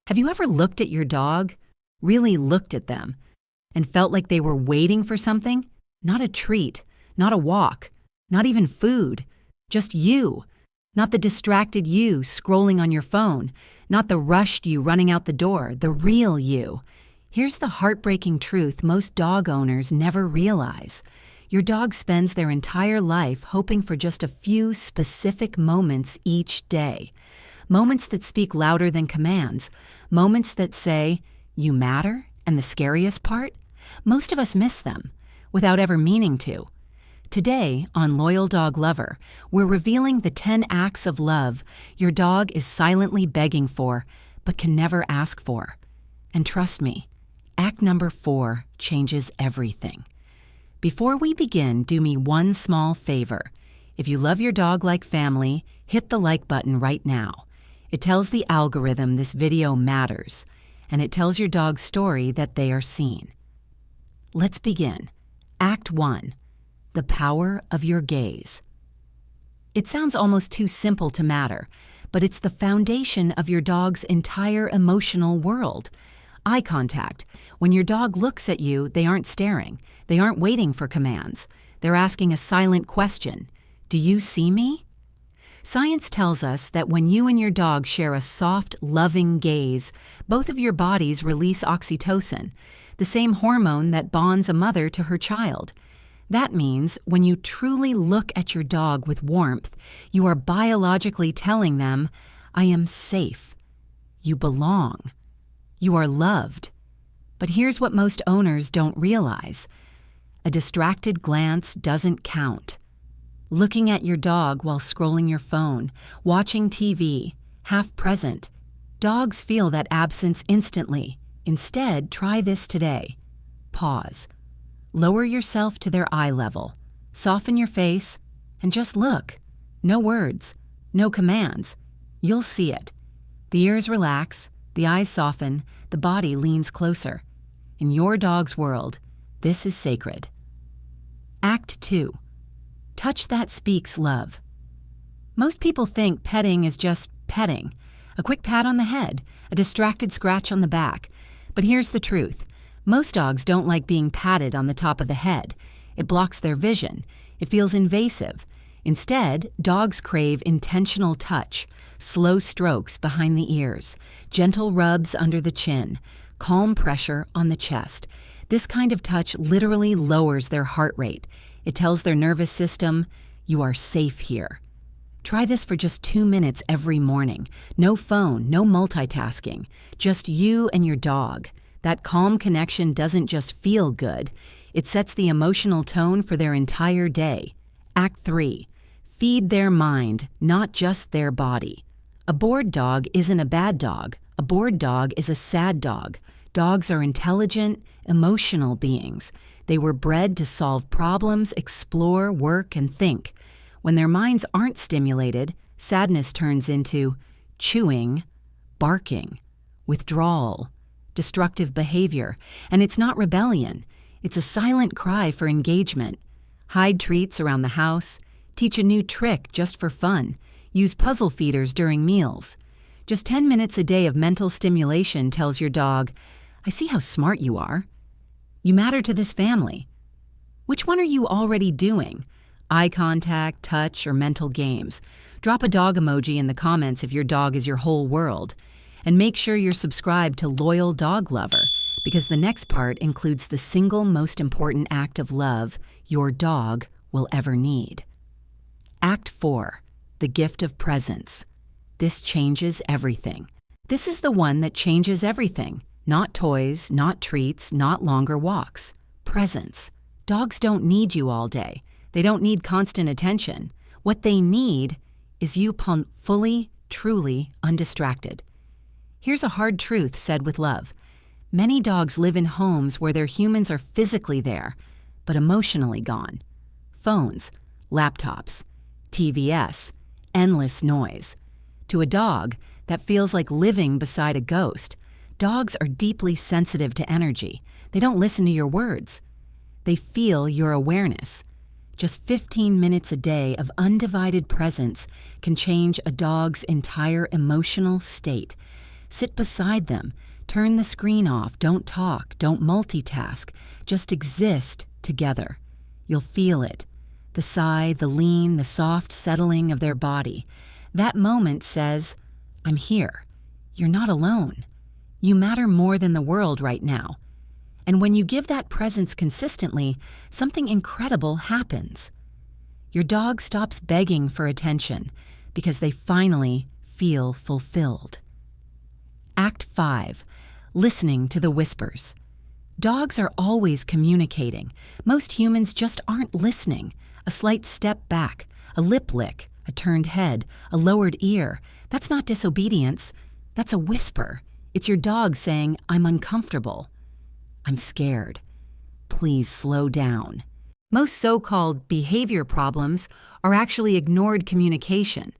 Have you ever looked at your dog, really looked at them, and felt like they were waiting for something? Not a treat, not a walk, not even food, just you. Not the distracted you scrolling on your phone, not the rushed you running out the door, the real you. Here's the heartbreaking truth most dog owners never realize. Your dog spends their entire life hoping for just a few specific moments each day. Moments that speak louder than commands. Moments that say, "You matter," and the scariest part? Most of us miss them, without ever meaning to. Today, on Loyal Dog Lover, we're revealing the 10 acts of love your dog is silently begging for, but can never ask for. And trust me, act number 4 changes everything. Before we begin, do me one small favor. If you love your dog like family, hit the like button right now. It tells the algorithm this video matters, and it tells your dog's story that they are seen. Let's begin. Act 1. The power of your gaze. It sounds almost too simple to matter, but it's the foundation of your dog's entire emotional world. Eye contact. When your dog looks at you, they aren't staring. They aren't waiting for commands. They're asking a silent question. Do you see me? Science tells us that when you and your dog share a soft, loving gaze, both of your bodies release oxytocin, the same hormone that bonds a mother to her child. That means when you truly look at your dog with warmth, you are biologically telling them, "I am safe. You belong. You are loved." But here's what most owners don't realize. A distracted glance doesn't count. Looking at your dog while scrolling your phone, watching TV, half present. Dogs feel that absence instantly. Instead, try this today. Pause. Lower yourself to their eye level. Soften your face and just look. No words, no commands. You'll see it. The ears relax, the eyes soften, the body leans closer. In your dog's world, this is sacred. Act 2. Touch that speaks love. Most people think petting is just petting. A quick pat on the head, a distracted scratch on the back. But here's the truth. Most dogs don't like being patted on the top of the head. It blocks their vision. It feels invasive. Instead, dogs crave intentional touch, slow strokes behind the ears, gentle rubs under the chin, calm pressure on the chest. This kind of touch literally lowers their heart rate. It tells their nervous system, "You are safe here." Try this for just 2 minutes every morning. No phone, no multitasking. Just you and your dog. That calm connection doesn't just feel good. It sets the emotional tone for their entire day. Act 3. Feed their mind, not just their body. A bored dog isn't a bad dog. A bored dog is a sad dog. Dogs are intelligent, emotional beings. They were bred to solve problems, explore, work, and think. When their minds aren't stimulated, sadness turns into chewing, barking, withdrawal, destructive behavior. And it's not rebellion. It's a silent cry for engagement. Hide treats around the house. Teach a new trick just for fun. Use puzzle feeders during meals. Just 10 minutes a day of mental stimulation tells your dog, "I see how smart you are. You matter to this family." Which one are you already doing? Eye contact, touch, or mental games? Drop a dog emoji in the comments if your dog is your whole world. And make sure you're subscribed to Loyal Dog Lover, because the next part includes the single most important act of love your dog will ever need. Act 4. The gift of presence. This changes everything. This is the one that changes everything. Not toys, not treats, not longer walks. Presence. Dogs don't need you all day. They don't need constant attention. What they need is you fully, truly undistracted. Here's a hard truth said with love. Many dogs live in homes where their humans are physically there, but emotionally gone. Phones, laptops, TVS, endless noise. To a dog, that feels like living beside a ghost. Dogs are deeply sensitive to energy. They don't listen to your words. They feel your awareness. Just 15 minutes a day of undivided presence can change a dog's entire emotional state. Sit beside them. Turn the screen off. Don't talk. Don't multitask. Just exist together. You'll feel it. The sigh, the lean, the soft settling of their body. That moment says, I'm here. You're not alone. You matter more than the world right now. And when you give that presence consistently, something incredible happens. Your dog stops begging for attention because they finally feel fulfilled. Act 5. Listening to the whispers. Dogs are always communicating. Most humans just aren't listening. A slight step back, a lip lick, a turned head, a lowered ear. That's not disobedience. That's a whisper. It's your dog saying, I'm uncomfortable. I'm scared. Please slow down. Most so-called behavior problems are actually ignored communication.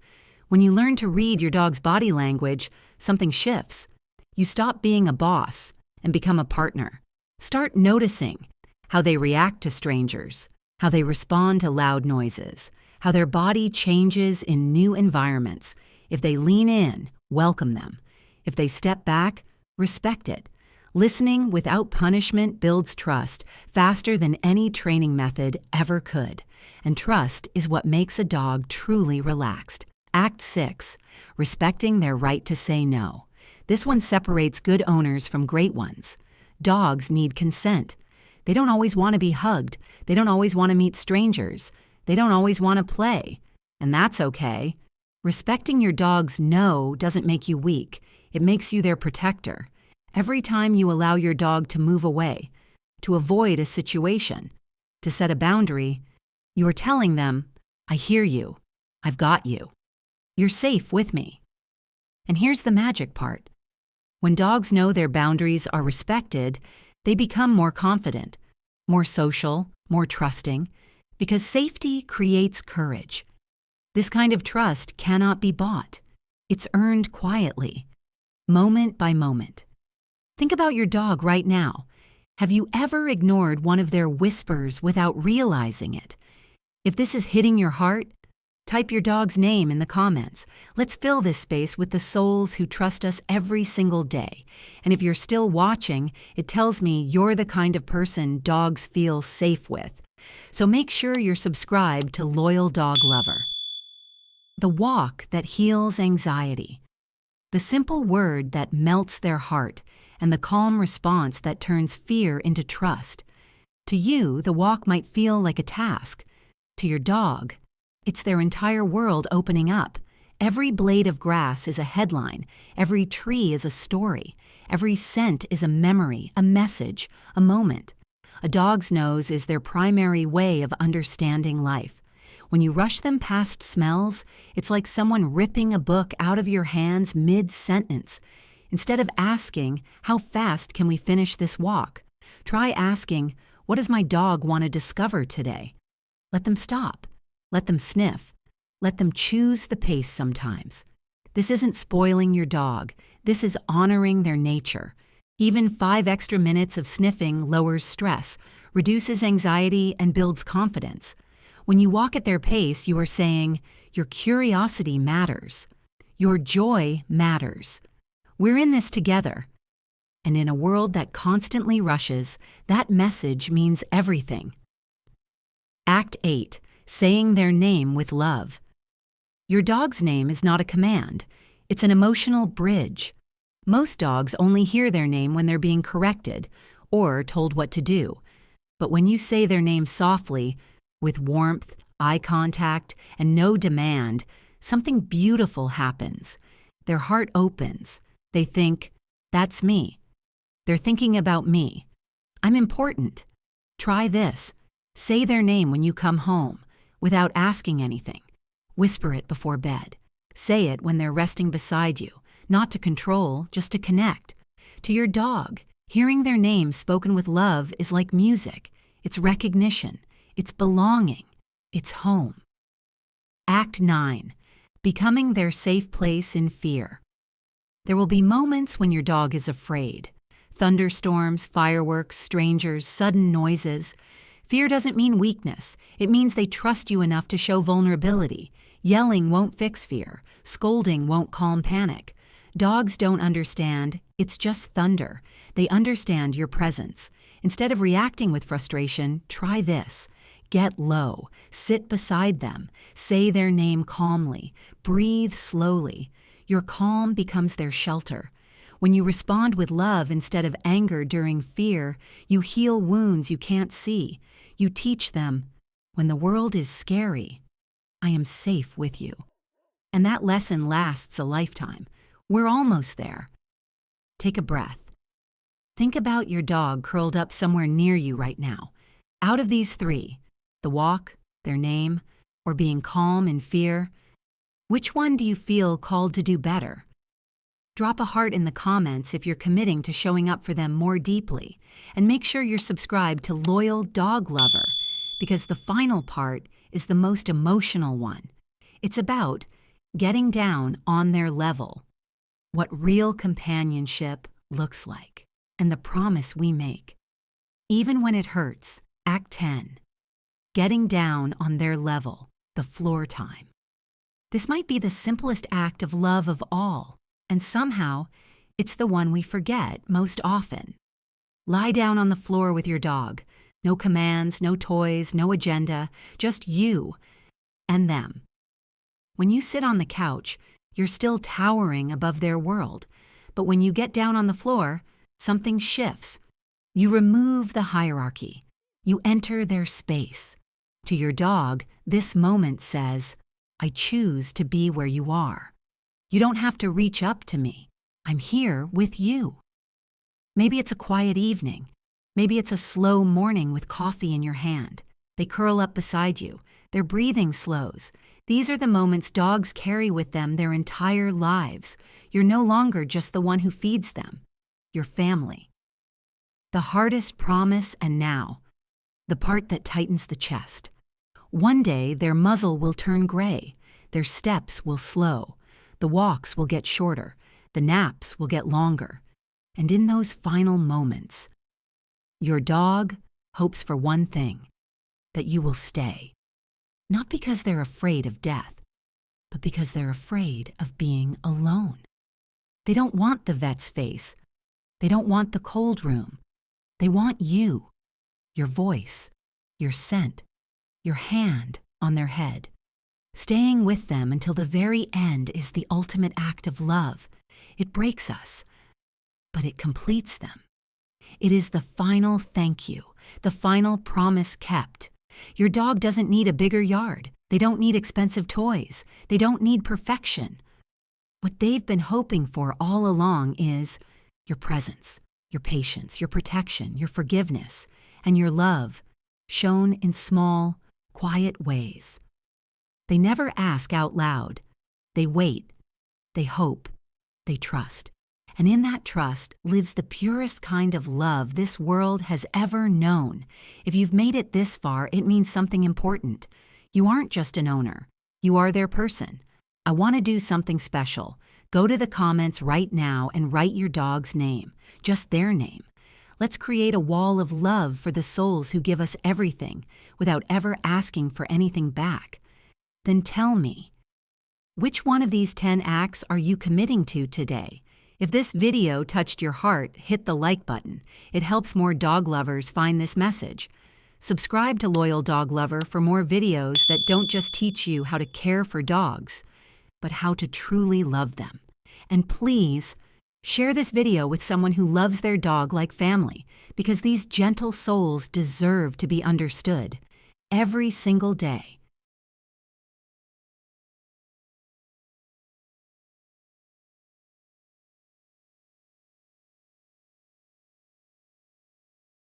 When you learn to read your dog's body language, something shifts. You stop being a boss and become a partner. Start noticing how they react to strangers, how they respond to loud noises, how their body changes in new environments. If they lean in, welcome them. If they step back, respect it. Listening without punishment builds trust faster than any training method ever could. And trust is what makes a dog truly relaxed. Act 6. Respecting their right to say no. This one separates good owners from great ones. Dogs need consent. They don't always want to be hugged. They don't always want to meet strangers. They don't always want to play. And that's okay. Respecting your dog's no doesn't make you weak. It makes you their protector. Every time you allow your dog to move away, to avoid a situation, to set a boundary, you are telling them, I hear you. I've got you. You're safe with me. And here's the magic part. When dogs know their boundaries are respected, they become more confident, more social, more trusting, because safety creates courage. This kind of trust cannot be bought. It's earned quietly, moment by moment. Think about your dog right now. Have you ever ignored one of their whispers without realizing it? If this is hitting your heart, type your dog's name in the comments. Let's fill this space with the souls who trust us every single day. And if you're still watching, it tells me you're the kind of person dogs feel safe with. So make sure you're subscribed to Loyal Dog Lover. The walk that heals anxiety. The simple word that melts their heart, and the calm response that turns fear into trust. To you, the walk might feel like a task. To your dog, it's their entire world opening up. Every blade of grass is a headline. Every tree is a story. Every scent is a memory, a message, a moment. A dog's nose is their primary way of understanding life. When you rush them past smells, it's like someone ripping a book out of your hands mid-sentence. Instead of asking, how fast can we finish this walk? Try asking, what does my dog want to discover today? Let them stop. Let them sniff. Let them choose the pace sometimes. This isn't spoiling your dog. This is honoring their nature. Even 5 extra minutes of sniffing lowers stress, reduces anxiety, and builds confidence. When you walk at their pace, you are saying, your curiosity matters. Your joy matters. We're in this together. And in a world that constantly rushes, that message means everything. Act 8. Saying their name with love. Your dog's name is not a command. It's an emotional bridge. Most dogs only hear their name when they're being corrected or told what to do. But when you say their name softly, with warmth, eye contact, and no demand, something beautiful happens. Their heart opens. They think, that's me. They're thinking about me. I'm important. Try this. Say their name when you come home, without asking anything. Whisper it before bed. Say it when they're resting beside you, not to control, just to connect. To your dog, hearing their name spoken with love is like music. It's recognition. It's belonging. It's home. Act 9. Becoming their safe place in fear. There will be moments when your dog is afraid. Thunderstorms, fireworks, strangers, sudden noises. Fear doesn't mean weakness. It means they trust you enough to show vulnerability. Yelling won't fix fear. Scolding won't calm panic. Dogs don't understand, it's just thunder. They understand your presence. Instead of reacting with frustration, try this. Get low, sit beside them, say their name calmly, breathe slowly. Your calm becomes their shelter. When you respond with love instead of anger during fear, you heal wounds you can't see. You teach them, when the world is scary, I am safe with you. And that lesson lasts a lifetime. We're almost there. Take a breath. Think about your dog curled up somewhere near you right now. Out of these three, the walk, their name, or being calm in fear, which one do you feel called to do better? Drop a heart in the comments if you're committing to showing up for them more deeply, and make sure you're subscribed to Loyal Dog Lover, because the final part is the most emotional one. It's about getting down on their level, what real companionship looks like, and the promise we make. Even when it hurts, Act 10. Getting down on their level, the floor time. This might be the simplest act of love of all, and somehow, it's the one we forget most often. Lie down on the floor with your dog. No commands, no toys, no agenda, just you and them. When you sit on the couch, you're still towering above their world. But when you get down on the floor, something shifts. You remove the hierarchy. You enter their space. To your dog, this moment says, I choose to be where you are. You don't have to reach up to me. I'm here with you. Maybe it's a quiet evening. Maybe it's a slow morning with coffee in your hand. They curl up beside you. Their breathing slows. These are the moments dogs carry with them their entire lives. You're no longer just the one who feeds them. You're family. The hardest promise and now, the part that tightens the chest. One day their muzzle will turn gray. Their steps will slow. The walks will get shorter. The naps will get longer. And in those final moments, your dog hopes for one thing, that you will stay. Not because they're afraid of death, but because they're afraid of being alone. They don't want the vet's face. They don't want the cold room. They want you, your voice, your scent, your hand on their head. Staying with them until the very end is the ultimate act of love. It breaks us, but it completes them. It is the final thank you, the final promise kept. Your dog doesn't need a bigger yard. They don't need expensive toys. They don't need perfection. What they've been hoping for all along is your presence, your patience, your protection, your forgiveness, and your love, shown in small, quiet ways. They never ask out loud. They wait. They hope. They trust. And in that trust lives the purest kind of love this world has ever known. If you've made it this far, it means something important. You aren't just an owner. You are their person. I want to do something special. Go to the comments right now and write your dog's name, just their name. Let's create a wall of love for the souls who give us everything without ever asking for anything back. Then tell me, which one of these 10 acts are you committing to today? If this video touched your heart, hit the like button. It helps more dog lovers find this message. Subscribe to Loyal Dog Lover for more videos that don't just teach you how to care for dogs, but how to truly love them. And please, share this video with someone who loves their dog like family, because these gentle souls deserve to be understood every single day.